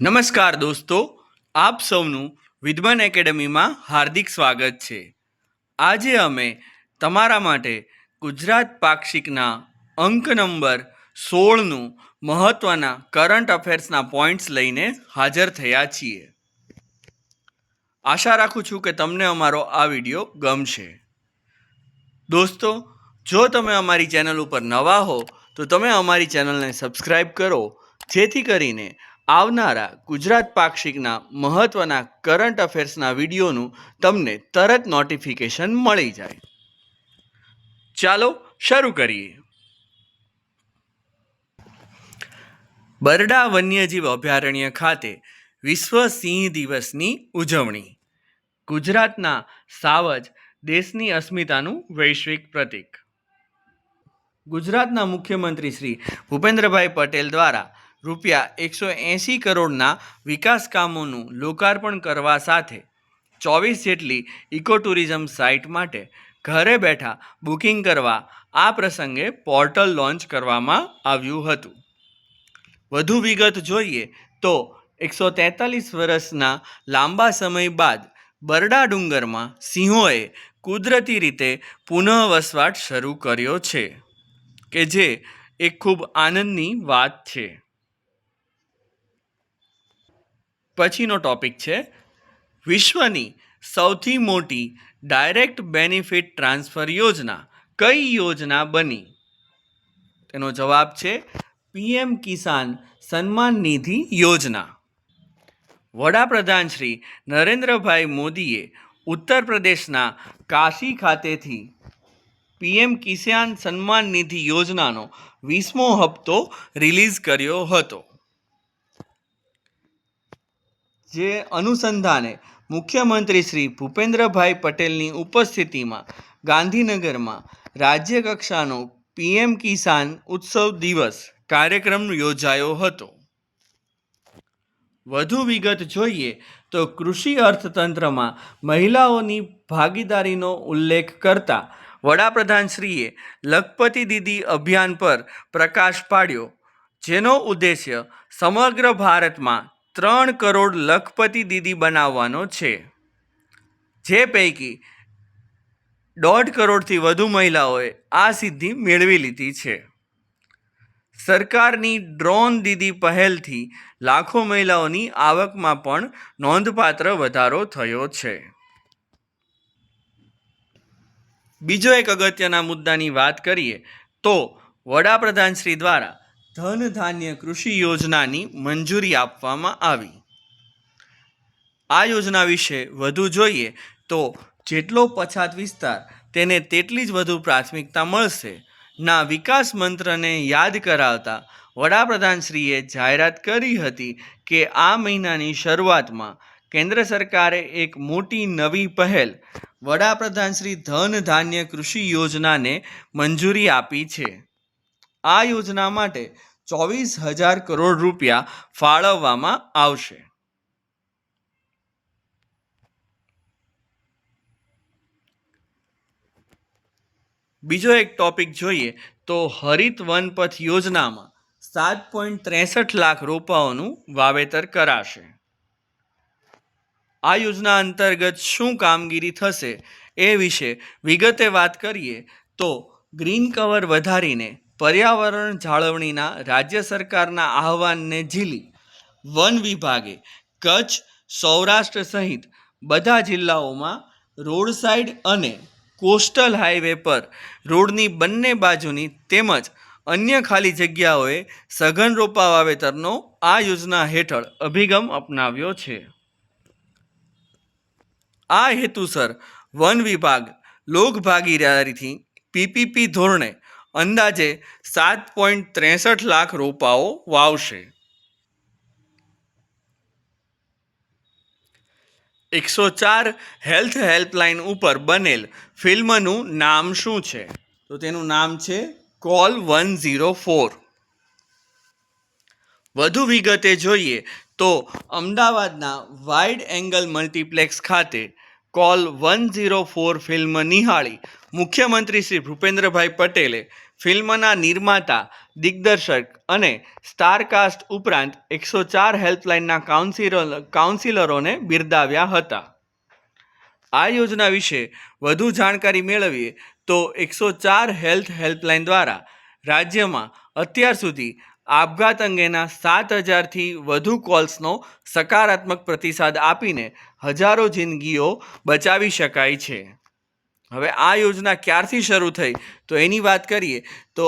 નમસ્કાર દોસ્તો, આપ સૌનું વિદ્વાન એકેડમીમાં હાર્દિક સ્વાગત છે. આજે અમે તમારા માટે ગુજરાત પાક્ષિકના અંક નંબર 16નું મહત્ત્વના કરંટ અફેર્સના પોઈન્ટ્સ લઈને હાજર થયા છીએ. આશા રાખું છું કે તમને અમારો આ વિડીયો ગમશે. દોસ્તો, જો તમે અમારી ચેનલ ઉપર નવા હો તો તમે અમારી ચેનલને સબસ્ક્રાઈબ કરો, જેથી કરીને આવનારા ગુજરાત પાક્ષિકના મહત્ત્વના કરંટ અફેર્સના વિડીયોનું તમને તરત નોટિફિકેશન મળી જાય. ચાલો શરૂ કરીએ. બરડા વન્યજીવ અભયારણ્ય ખાતે વિશ્વ સિંહ દિવસની ઉજવણી. ગુજરાતના સાવજ દેશની અસ્મિતાનું વૈશ્વિક પ્રતીક. ગુજરાતના મુખ્યમંત્રી શ્રી ભૂપેન્દ્રભાઈ પટેલ દ્વારા ₹180 કરોડના વિકાસ કામોનું લોકાર્પણ કરવા સાથે 24 જેટલી ઇકો ટુરિઝમ સાઇટ માટે ઘરે બેઠા બુકિંગ કરવા આ પ્રસંગે પોર્ટલ લોન્ચ કરવામાં આવ્યું હતું. વધુ વિગત જોઈએ તો 143 વર્ષના લાંબા સમય બાદ બરડા ડુંગરમાં સિંહોએ કુદરતી રીતે પુનઃ વસવાટ શરૂ કર્યો છે, કે જે એક ખૂબ આનંદની વાત છે. પછીનો ટોપિક છે વિશ્વની સૌથી મોટી ડાયરેક્ટ બેનિફિટ ટ્રાન્સફર યોજના કઈ યોજના બની? તેનો જવાબ છે PM કિસાન સન્માન નિધિ યોજના. વડાપ્રધાન શ્રી નરેન્દ્રભાઈ મોદીએ ઉત્તર પ્રદેશના કાશી ખાતેથી PM કિસાન સન્માન નિધિ યોજનાનો 20મો હપ્તો રિલીઝ કર્યો હતો. જે અનુસંધાને મુખ્યમંત્રી શ્રી ભૂપેન્દ્રભાઈ પટેલની ઉપસ્થિતિમાં ગાંધીનગરમાં રાજ્ય કક્ષાનો PM કિસાન ઉત્સવ દિવસ કાર્યક્રમ યોજાયો હતો. વધુ વિગત જોઈએ તો કૃષિ અર્થતંત્રમાં મહિલાઓની ભાગીદારીનો ઉલ્લેખ કરતા વડાપ્રધાનશ્રીએ લખપતિ દીદી અભિયાન પર પ્રકાશ પાડ્યો, જેનો ઉદ્દેશ્ય સમગ્ર ભારતમાં 3 કરોડ લખપતિ દીદી બનાવવાનો છે, જે પૈકી 1.5 કરોડથી વધુ મહિલાઓએ આ સિદ્ધિ મેળવી લીધી છે. સરકારની ડ્રોન દીદી પહેલથી લાખો મહિલાઓની આવકમાં પણ નોંધપાત્ર વધારો થયો છે. બીજો એક અગત્યના મુદ્દાની વાત કરીએ તો વડાપ્રધાન શ્રી દ્વારા ધન ધાન્ય કૃષિ યોજનાની મંજૂરી આપવામાં આવી. આ યોજના વિશે વધુ જોઈએ તો જેટલો પછાત વિસ્તાર તેને તેટલી જ વધુ પ્રાથમિકતા મળશે ના વિકાસ મંત્રને યાદ કરાવતા વડાપ્રધાનશ્રીએ જાહેરાત કરી હતી કે આ મહિનાની શરૂઆતમાં કેન્દ્ર સરકારે એક મોટી નવી પહેલ વડાપ્રધાન શ્રી ધન ધાન્ય કૃષિ યોજનાને મંજૂરી આપી છે. આ યોજના માટે 24,000 કરોડ રૂપિયા ફાળવવામાં આવશે. બીજો એક ટોપિક જોઈએ તો હરિત વનપથ યોજનામાં 7.63 લાખ રોપાઓનું વાવેતર કરાશે. આ યોજના અંતર્ગત શું કામગીરી થશે એ વિશે વિગતે વાત કરીએ તો ગ્રીન કવર વધારીને પર્યાવરણ જાળવણીના રાજ્ય સરકારના આહવાનને ઝીલી વન વિભાગે કચ્છ, સૌરાષ્ટ્ર સહિત બધા જિલ્લાઓમાં રોડ સાઇડ અને કોસ્ટલ હાઈવે પર રોડની બંને બાજુની તેમજ અન્ય ખાલી જગ્યાઓએ સઘન રોપા વાવેતરનો આ યોજના હેઠળ અભિગમ અપનાવ્યો છે. આ હેતુસર વન વિભાગ લોક ભાગીદારીથી PPP ધોરણે અંદાજે 7.63 લાખ રોપાઓ વાવશે. 104 હેલ્થ હેલ્પલાઇન ઉપર બનેલ ફિલ્મનું નામ શું છે? તો તેનું નામ છે કોલ 104. વધુ વિગતે જોઈએ તો અમદાવાદના વાઇડ એંગલ મલ્ટીપ્લેક્સ ખાતે કોલ 104 ફિલ્મ નિહાળી મુખ્યમંત્રી શ્રી ભૂપેન્દ્રભાઈ પટેલે ફિલ્મના નિર્માતા, દિગ્દર્શક અને સ્ટારકાસ્ટ ઉપરાંત 104 હેલ્પલાઇનના કાઉન્સિલરોને બિરદાવ્યા હતા. આ યોજના વિશે વધુ જાણકારી મેળવીએ તો 104 હેલ્પલાઇન દ્વારા રાજ્યમાં અત્યાર સુધી આપઘાત અંગેના 7,000થી વધુ કોલ્સનો સકારાત્મક પ્રતિસાદ આપીને હજારો જિંદગીઓ બચાવી શકાય છે. હવે આ યોજના ક્યારથી શરૂ થઈ તો એની વાત કરીએ તો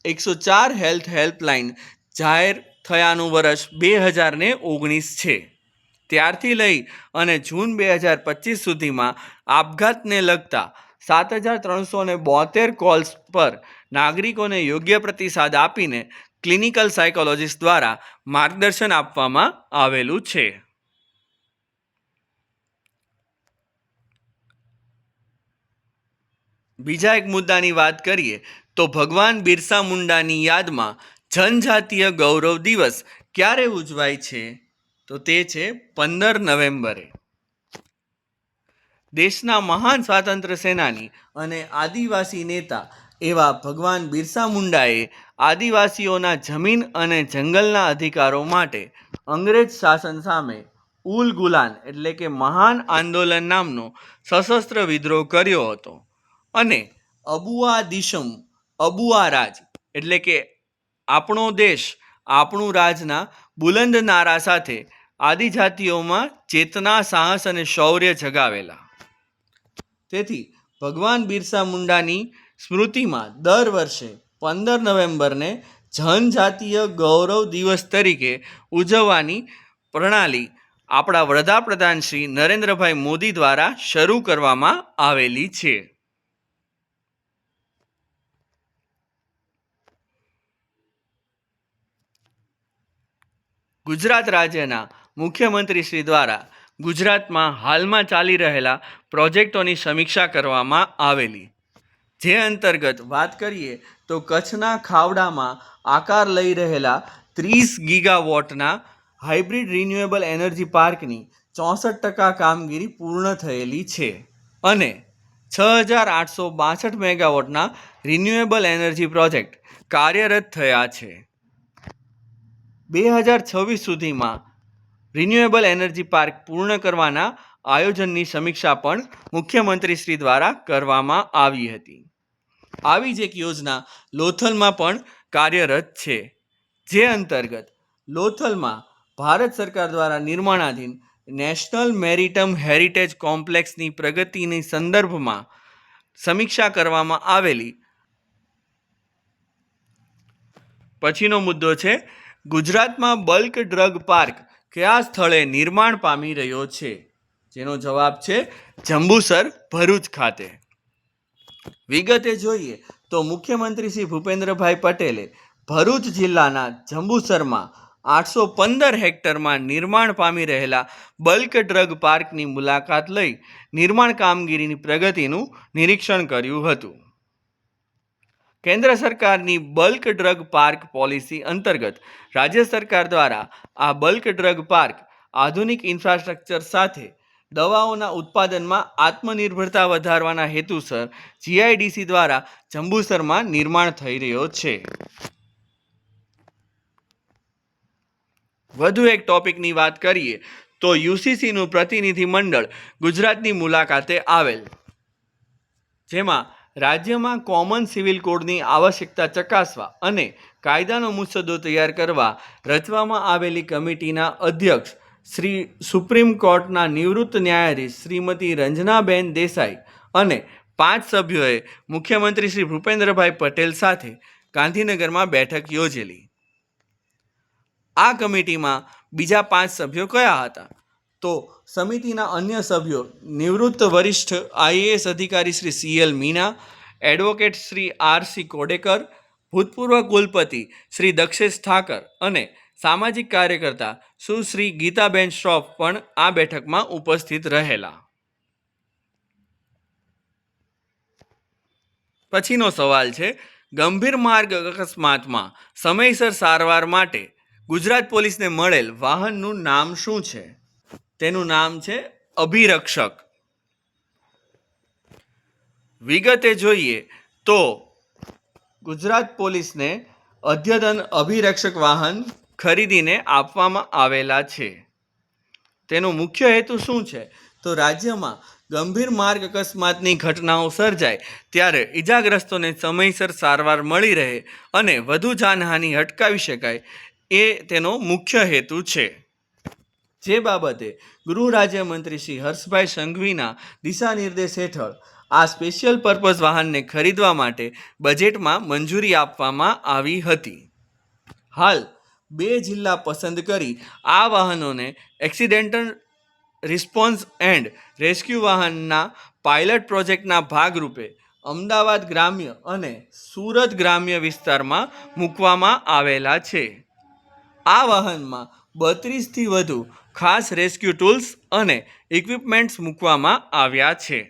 104 હેલ્પલાઇન જાહેર થયાનું વર્ષ 2019 છે. ત્યારથી લઈ અને જૂન 2025 સુધીમાં આપઘાતને લગતા 7,372 કોલ્સ પર નાગરિકોને યોગ્ય પ્રતિસાદ આપીને ક્લિનિકલ સાયકોલોજીસ્ટ દ્વારા માર્ગદર્શન આપવામાં આવેલું છે. બીજા એક મુદ્દાની વાત કરીએ તો ભગવાન બિરસા મુંડાની યાદમાં જનજાતીય ગૌરવ દિવસ ક્યારે ઉજવાય છે તો તે છે 15 નવેમ્બરે. દેશના મહાન સ્વાતંત્ર્ય સેનાની અને આદિવાસી નેતા એવા ભગવાન બિરસા મુંડાએ આદિવાસીઓના જમીન અને જંગલના અધિકારો માટે અંગ્રેજ શાસન સામે ઉલ ગુલાન એટલે કે મહાન આંદોલન નામનો સશસ્ત્ર વિદ્રોહ કર્યો હતો અને અબુઆ દિશમ અબુઆ રાજ એટલે કે આપણો દેશ આપણું રાજના બુલંદ નારા સાથે આદિજાતિઓમાં ચેતના, સાહસ અને શૌર્ય જગાવેલા. તેથી ભગવાન બિરસા મુંડાની સ્મૃતિમાં દર વર્ષે 15 નવેમ્બરને જનજાતીય ગૌરવ દિવસ તરીકે ઉજવવાની પ્રણાલી આપણા વડાપ્રધાન શ્રી નરેન્દ્રભાઈ મોદી દ્વારા શરૂ કરવામાં આવેલી છે. ગુજરાત રાજ્યના મુખ્યમંત્રી શ્રી દ્વારા ગુજરાતમાં હાલમાં ચાલી રહેલા પ્રોજેક્ટોની સમીક્ષા કરવામાં આવેલી. જે અંતર્ગત વાત કરીએ તો કચ્છના ખાવડામાં આકાર લઈ રહેલા 30 ગીગાવોટના હાઇબ્રિડ રિન્યુએબલ એનર્જી પાર્કની 64% કામગીરી પૂર્ણ થયેલી છે અને 6,862 મેગાવોટના રિન્યુએબલ એનર્જી પ્રોજેક્ટ કાર્યરત થયા છે. 2026 સુધીમાં રિન્યુએબલ એનર્જી પાર્ક પૂર્ણ કરવાના આયોજનની સમીક્ષા પણ મુખ્યમંત્રી શ્રી દ્વારા કરવામાં આવી હતી. આવી જ એક યોજના લોથલમાં પણ કાર્યરત છે. જે અંતર્ગત લોથલમાં ભારત સરકાર દ્વારા નિર્માણાધીન નેશનલ મેરીટાઈમ હેરિટેજ કોમ્પ્લેક્સની પ્રગતિની સંદર્ભમાં સમીક્ષા કરવામાં આવેલી. પછીનો મુદ્દો છે ગુજરાતમાં બલ્ક ડ્રગ પાર્ક કયા સ્થળે નિર્માણ પામી રહ્યો છે? જેનો જવાબ છે જંબુસર, ભરૂચ ખાતે. વિગતે જોઈએ તો મુખ્યમંત્રી શ્રી ભૂપેન્દ્રભાઈ પટેલે ભરૂચ જિલ્લાના જંબુસરમાં 815 હેક્ટરમાં નિર્માણ પામી રહેલા બલ્ક ડ્રગ પાર્કની મુલાકાત લઈ નિર્માણ કામગીરીની પ્રગતિનું નિરીક્ષણ કર્યું હતું. કેન્દ્ર સરકારની બલ્ક ડ્રગ પાર્ક પોલિસી અંતર્ગત રાજ્ય સરકાર દ્વારા આ બલ્ક ડ્રગ પાર્ક આધુનિક ઇન્ફ્રાસ્ટ્રક્ચર સાથે દવાઓના ઉત્પાદનમાં આત્મનિર્ભરતા વધારવાના હેતુસર જીઆઈડીસી દ્વારા જંબુસરમાં નિર્માણ થઈ રહ્યો છે. વધુ એક ટોપિકની વાત કરીએ તો યુસીસીનું પ્રતિનિધિ મંડળ ગુજરાતની મુલાકાતે આવેલ, જેમાં રાજ્યમાં કોમન સિવિલ કોડની આવશ્યકતા ચકાસવા અને કાયદાનો મુસદ્દો તૈયાર કરવા રચવામાં આવેલી કમિટીના અધ્યક્ષ શ્રી સુપ્રીમ કોર્ટના નિવૃત્ત ન્યાયાધીશ શ્રીમતી રંજનાબેન દેસાઈ અને 5 સભ્યોએ મુખ્યમંત્રી શ્રી ભૂપેન્દ્રભાઈ પટેલ સાથે ગાંધીનગરમાં બેઠક યોજેલી. આ કમિટીમાં બીજા 5 સભ્યો કયા હતા તો સમિતિના અન્ય સભ્યો નિવૃત્ત વરિષ્ઠ આઈએએસ અધિકારી Shri CL Meena, advocate Shri RC Kodekar, ભૂતપૂર્વ કુલપતિ શ્રી દક્ષેશ ઠાકર અને સામાજિક કાર્યકર્તા સુશ્રી ગીતાબેન શ્રોફ પણ આ બેઠકમાં ઉપસ્થિત રહેલા. પછીનો સવાલ છે ગંભીર માર્ગ અકસ્માતમાં સમયસર સારવાર માટે ગુજરાત પોલીસને મળેલ વાહનનું નામ શું છે? તેનું નામ છે અભિરક્ષક. વિગતે જોઈએ તો ગુજરાત પોલીસને અદ્યતન અભિરક્ષક વાહન ખરીદીને આપવામાં આવેલા છે. તેનો મુખ્ય હેતુ શું છે? તો રાજ્યમાં ગંભીર માર્ગ અકસ્માતની ઘટનાઓ સર્જાય ત્યારે ઈજાગ્રસ્તોને સમયસર સારવાર મળી રહે અને વધુ જાનહાનિ અટકાવી શકાય એ તેનો મુખ્ય હેતુ છે. જે બાબતે ગૃહ રાજ્યમંત્રી શ્રી હર્ષભાઈ સંઘવીના દિશા નિર્દેશ હેઠળ આ સ્પેશિયલ પર્પઝ વાહનને ખરીદવા માટે બજેટમાં મંજૂરી આપવામાં આવી હતી. હાલ 2 જિલ્લા પસંદ કરી આ વાહનોને એક્સિડેન્ટલ રિસ્પોન્સ એન્ડ રેસ્ક્યુ વાહનના પાયલટ પ્રોજેક્ટના ભાગરૂપે અમદાવાદ ગ્રામ્ય અને સુરત ગ્રામ્ય વિસ્તારમાં મૂકવામાં આવેલા છે. આ વાહનમાં 32થી વધુ ખાસ રેસ્ક્યુ ટૂલ્સ અને ઇક્વિપમેન્ટ્સ મૂકવામાં આવ્યા છે.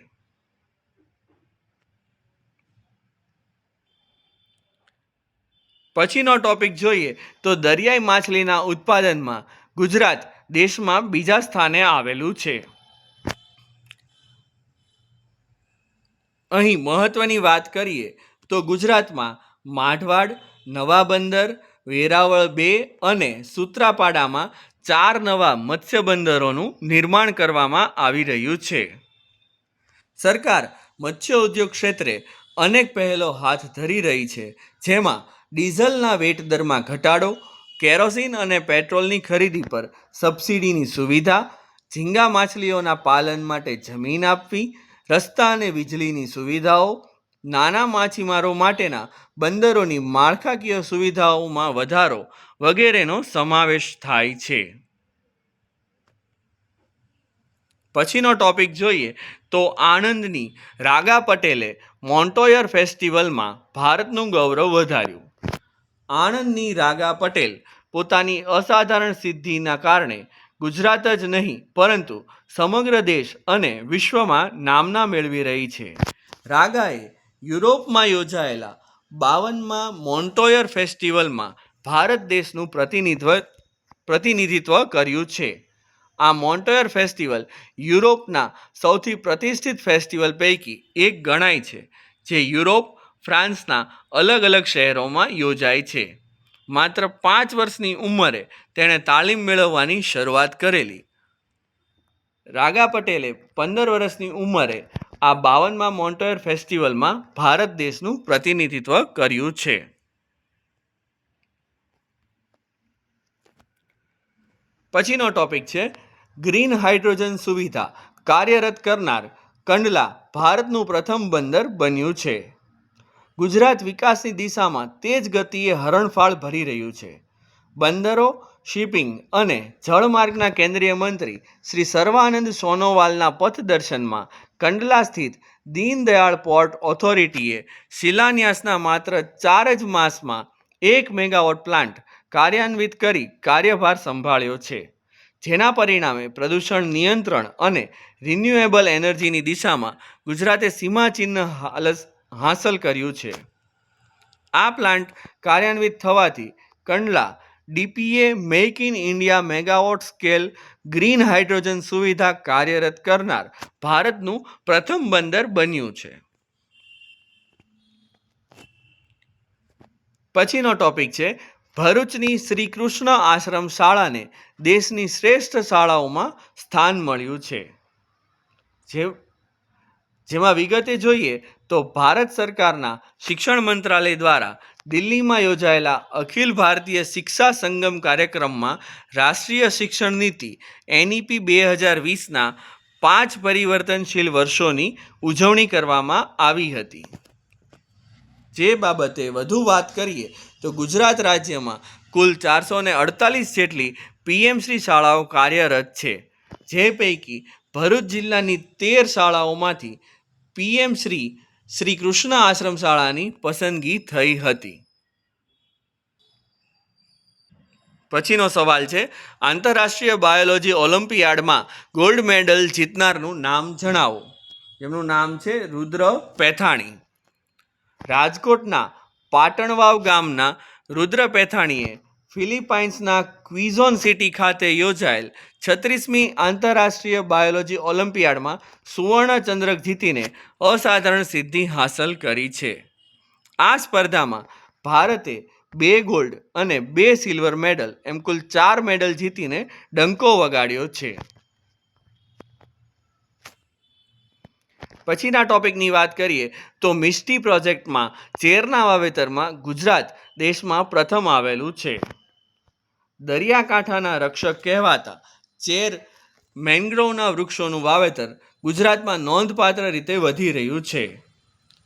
પછીનો ટોપિક જોઈએ તો દરિયાઈ માછલીના ઉત્પાદનમાં ગુજરાત દેશમાં બીજા સ્થાને આવેલું છે. અહીં મહત્વની વાત કરીએ તો ગુજરાતમાં માઢવાડ, નવા બંદર, વેરાવળ 2 અને સૂત્રાપાડામાં 4 નવા મત્સ્ય બંદરોનું નિર્માણ કરવામાં આવી રહ્યું છે. સરકાર મત્સ્ય ઉદ્યોગ ક્ષેત્રે અનેક પહેલો હાથ ધરી રહી છે, જેમાં ડીઝલના વેટ દરમાં ઘટાડો, કેરોસીન અને પેટ્રોલની ખરીદી પર સબસિડીની સુવિધા, ઝીંગા માછલીઓના પાલન માટે જમીન આપવી, રસ્તા અને વીજળીની સુવિધાઓ, નાના માછીમારો માટેના બંદરોની માળખાકીય સુવિધાઓમાં વધારો વગેરેનો સમાવેશ થાય છે. પછીનો ટોપિક જોઈએ તો આણંદની રાગા પટેલે મોન્ટોયર ફેસ્ટિવલમાં ભારતનું ગૌરવ વધાર્યું. આણંદની રાગા પટેલ પોતાની અસાધારણ સિદ્ધિના કારણે ગુજરાત જ નહીં પરંતુ સમગ્ર દેશ અને વિશ્વમાં નામના મેળવી રહી છે. રાગાએ યુરોપમાં યોજાયેલા 52મા મોન્ટોયર ફેસ્ટિવલમાં ભારત દેશનું પ્રતિનિધિત્વ કર્યું છે. આ મોન્ટોયર ફેસ્ટિવલ યુરોપના સૌથી પ્રતિષ્ઠિત ફેસ્ટિવલ પૈકી એક ગણાય છે, જે યુરોપ, ફ્રાન્સના અલગ અલગ શહેરોમાં યોજાય છે. માત્ર 5 વર્ષની ઉંમરે તેણે તાલીમ મેળવવાની શરૂઆત કરેલી. રાગા પટેલે 15 વર્ષની ઉંમરે આ 52મા મોન્ટોયર ફેસ્ટિવલમાં ભારત દેશનું પ્રતિનિધિત્વ કર્યું છે. પછીનો ટોપિક છે ગ્રીન હાઇડ્રોજન સુવિધા કાર્યરત કરનાર કંડલા ભારતનું પ્રથમ બંદર બન્યું છે. ગુજરાત વિકાસની દિશામાં તેજ ગતિએ હરણફાળ ભરી રહ્યું છે. બંદરો, શિપિંગ અને જળમાર્ગના કેન્દ્રીય મંત્રી શ્રી સર્વાનંદ સોનોવાલના પથદર્શનમાં કંડલા સ્થિત દીનદયાળ પોર્ટ ઓથોરિટીએ શિલાન્યાસના માત્ર 4 જ માસમાં 1 મેગાવોટ પ્લાન્ટ કાર્યાન્વિત કરી કાર્યભાર સંભાળ્યો છે, જેના પરિણામે પ્રદૂષણ નિયંત્રણ અને રિન્યુએબલ એનર્જીની દિશામાં ગુજરાતે સીમાચિહ્ન હાંસલ કર્યું છે. આ પ્લાન્ટ કાર્યાન્વિત થવાથી Kandla DPA make in India megawatt scale green hydrogen સુવિધા કાર્યરત કરનાર ભારતનું પ્રથમ બંદર બન્યું છે. પછીનો ટોપિક છે ભરૂચની શ્રી કૃષ્ણ આશ્રમ શાળાને દેશની શ્રેષ્ઠ શાળાઓમાં સ્થાન મળ્યું છે. જેમાં વિગતે જોઈએ તો ભારત સરકારના શિક્ષણ મંત્રાલય દ્વારા દિલ્હીમાં યોજાયેલા અખિલ ભારતીય શિક્ષા સંગમ કાર્યક્રમમાં રાષ્ટ્રીય શિક્ષણ નીતિ NEP 2020ના 5 પરિવર્તનશીલ વર્ષોની ઉજવણી કરવામાં આવી હતી. જે બાબતે વધુ વાત કરીએ તો ગુજરાત રાજ્યમાં કુલ 448 જેટલી PM-શ્રી શાળાઓ કાર્યરત છે, જે પૈકી ભરૂચ જિલ્લાની 13 શાળાઓમાંથી PM-શ્રી શ્રી કૃષ્ણ આશ્રમ શાળાની પસંદગી થઈ હતી. પછીનો સવાલ છે આંતરરાષ્ટ્રીય બાયોલોજી ઓલિમ્પિયાડમાં ગોલ્ડ મેડલ જીતનારનું નામ જણાવો. જેમનું નામ છે રુદ્ર પેથાણી. રાજકોટના પાટણવાવ ગામના રુદ્ર પેથાણીએ ફિલિપાઇન્સના ક્વિઝોન સિટી ખાતે યોજાયેલ 36મી આંતરરાષ્ટ્રીય બાયોલોજી ઓલિમ્પિયાડમાં સુવર્ણ ચંદ્રક જીતીને અસાધારણ સિદ્ધિ હાંસલ કરી છે. આ સ્પર્ધામાં ભારતે 2 ગોલ્ડ અને 2 સિલ્વર મેડલ એમ કુલ 4 મેડલ જીતીને ડંકો વગાડ્યો છે. પછીના ટોપિકની વાત કરીએ તો મિસ્ટી પ્રોજેક્ટમાં ચેરના વાવેતરમાં ગુજરાત દેશમાં પ્રથમ આવેલું છે. દરિયાકાંઠાના રક્ષક કહેવાતા ચેર મેંગ્રોવના વૃક્ષોનું વાવેતર ગુજરાતમાં નોંધપાત્ર રીતે વધી રહ્યું છે.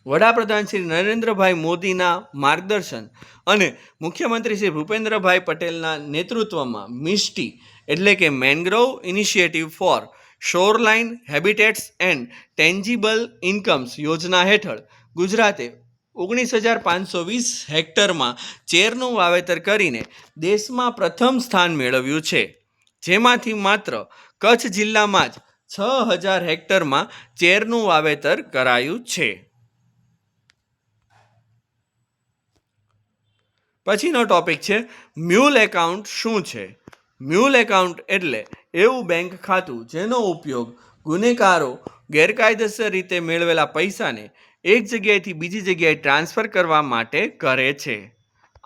વડાપ્રધાન શ્રી નરેન્દ્રભાઈ મોદીના માર્ગદર્શન અને મુખ્યમંત્રી શ્રી ભૂપેન્દ્રભાઈ પટેલના નેતૃત્વમાં મિસ્ટી એટલે કે mangrove initiative for shoreline habitats and tangible incomes યોજના હેઠળ ગુજરાતે 19,520 હેક્ટરમાં ચેરનું વાવેતર કરીને દેશમાં પ્રથમ સ્થાન મેળવ્યું છે, જેમાંથી માત્ર કચ્છ જિલ્લામાં જ 6,000 હેક્ટરમાં ચેરનું વાવેતર કરાયું છે. પછીનો ટોપિક છે મ્યુલ એકાઉન્ટ શું છે. મ્યુલ એકાઉન્ટ એટલે એવું બેંક ખાતું જેનો ઉપયોગ ગુનેગારો ગેરકાયદેસર રીતે મેળવેલા પૈસાને એક જગ્યાએથી બીજી જગ્યાએ ટ્રાન્સફર કરવા માટે કરે છે.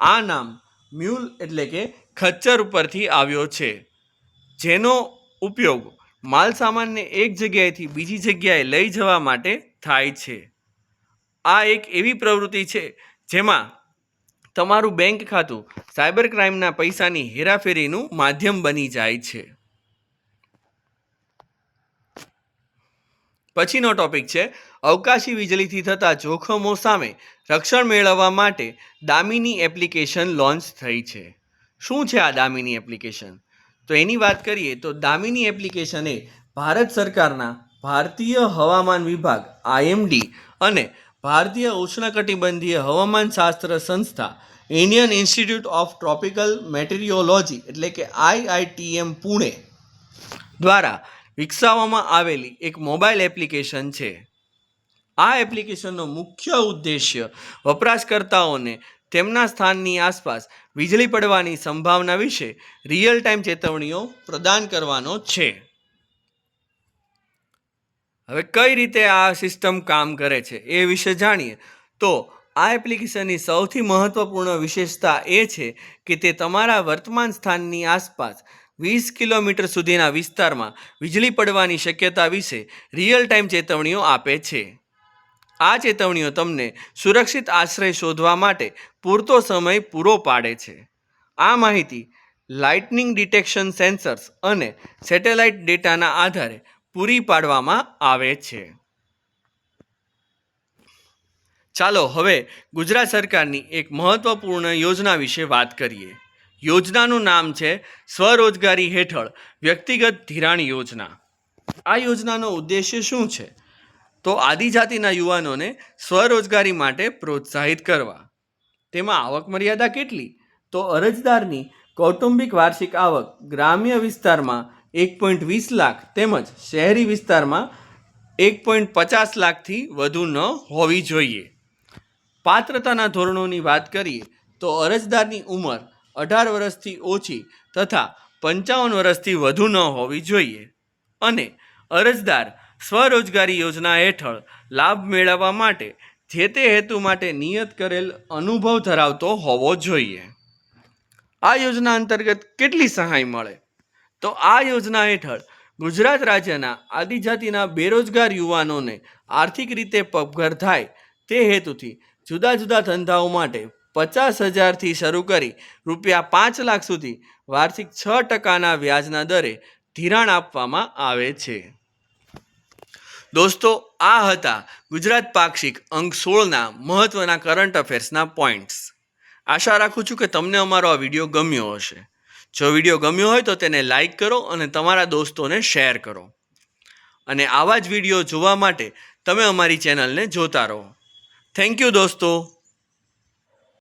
આ નામ મ્યુલ એટલે કે ખચ્ચર ઉપરથી આવ્યો છે, જેનો ઉપયોગ માલ સામાનને એક જગ્યાએથી બીજી જગ્યાએ લઈ જવા માટે થાય છે. આ એક એવી પ્રવૃત્તિ છે જેમાં તમારું બેંક ખાતું સાયબર ક્રાઇમના પૈસાની હેરાફેરીનું માધ્યમ બની જાય છે. પછીનો ટોપિક છે અવકાશી વીજળીથી થતા જોખમો સામે રક્ષણ મેળવવા માટે દામિની એપ્લિકેશન લોન્ચ થઈ છે. શું છે આ દામિની એપ્લિકેશન? તો એની વાત કરીએ તો દામિની એપ્લિકેશન એ ભારત સરકારના ભારતીય હવામાન વિભાગ IMD અને ભારતીય ઉષ્ણકટિબંધીય હવામાનશાસ્ત્ર સંસ્થા ઇન્ડિયન ઇન્સ્ટિટ્યૂટ ઓફ ટ્રોપિકલ મેટેરિયોલોજી એટલે કે IITM પુણે દ્વારા વિકસાવવામાં આવેલી એક મોબાઈલ એપ્લિકેશન છે. આ એપ્લિકેશનનો મુખ્ય ઉદ્દેશ્ય વપરાશકર્તાઓને તેમના સ્થાનની આસપાસ વીજળી પડવાની સંભાવના વિશે રિયલ ટાઈમ ચેતવણીઓ પ્રદાન કરવાનો છે. હવે કઈ રીતે આ સિસ્ટમ કામ કરે છે એ વિશે જાણીએ તો આ એપ્લિકેશનની સૌથી મહત્ત્વપૂર્ણ વિશેષતા એ છે કે તે તમારા વર્તમાન સ્થાનની આસપાસ 20 કિલોમીટર સુધીના વિસ્તારમાં વીજળી પડવાની શક્યતા વિશે રિયલ ટાઈમ ચેતવણીઓ આપે છે. આ ચેતવણીઓ તમને સુરક્ષિત આશ્રય શોધવા માટે પૂરતો સમય પૂરો પાડે છે. આ માહિતી લાઇટનિંગ ડિટેક્શન સેન્સર્સ અને સેટેલાઇટ ડેટાના આધારે પૂરી પાડવામાં આવે છે. ચાલો હવે ગુજરાત સરકારની એક મહત્ત્વપૂર્ણ યોજના વિશે વાત કરીએ. યોજનાનું નામ છે સ્વરોજગારી હેઠળ વ્યક્તિગત ધિરાણ યોજના. આ યોજનાનો ઉદ્દેશ્ય શું છે? તો આદિજાતિના યુવાનોને સ્વરોજગારી માટે પ્રોત્સાહિત કરવા. તેમાં આવક મર્યાદા કેટલી? તો અરજદારની કૌટુંબિક વાર્ષિક આવક ગ્રામ્ય વિસ્તારમાં 1.20 લાખ તેમજ શહેરી વિસ્તારમાં 1.50 લાખથી વધુ ન હોવી જોઈએ. પાત્રતાના ધોરણોની વાત કરીએ તો અરજદારની ઉંમર 18 વર્ષથી ઓછી તથા 55 વર્ષથી વધુ ન હોવી જોઈએ અને અરજદાર સ્વરોજગારી યોજના હેઠળ લાભ મેળવવા માટે જે તે હેતુ માટે નિયત કરેલ અનુભવ ધરાવતો હોવો જોઈએ. આ યોજના અંતર્ગત કેટલી સહાય મળે? તો આ યોજના હેઠળ ગુજરાત રાજ્યના આદિજાતિના બેરોજગાર યુવાનોને આર્થિક રીતે પગભર થાય તે હેતુથી જુદા જુદા ધંધાઓ માટે 50,000થી શરૂ કરી ₹5 લાખ સુધી વાર્ષિક 6% વ્યાજના દરે ધિરાણ આપવામાં આવે છે. દોસ્તો, આ હતા ગુજરાત પાક્ષિક અંક 16ના મહત્ત્વના કરંટ અફેર્સના પોઈન્ટ્સ. આશા રાખું છું કે તમને અમારો આ વિડીયો ગમ્યો હશે. જો વિડીયો ગમ્યો હોય તો તેને લાઈક કરો અને તમારા દોસ્તોને શેર કરો. અને આવા જ વિડીયો જોવા માટે તમે અમારી ચેનલને જોતા રહો. થેન્ક યુ દોસ્તો.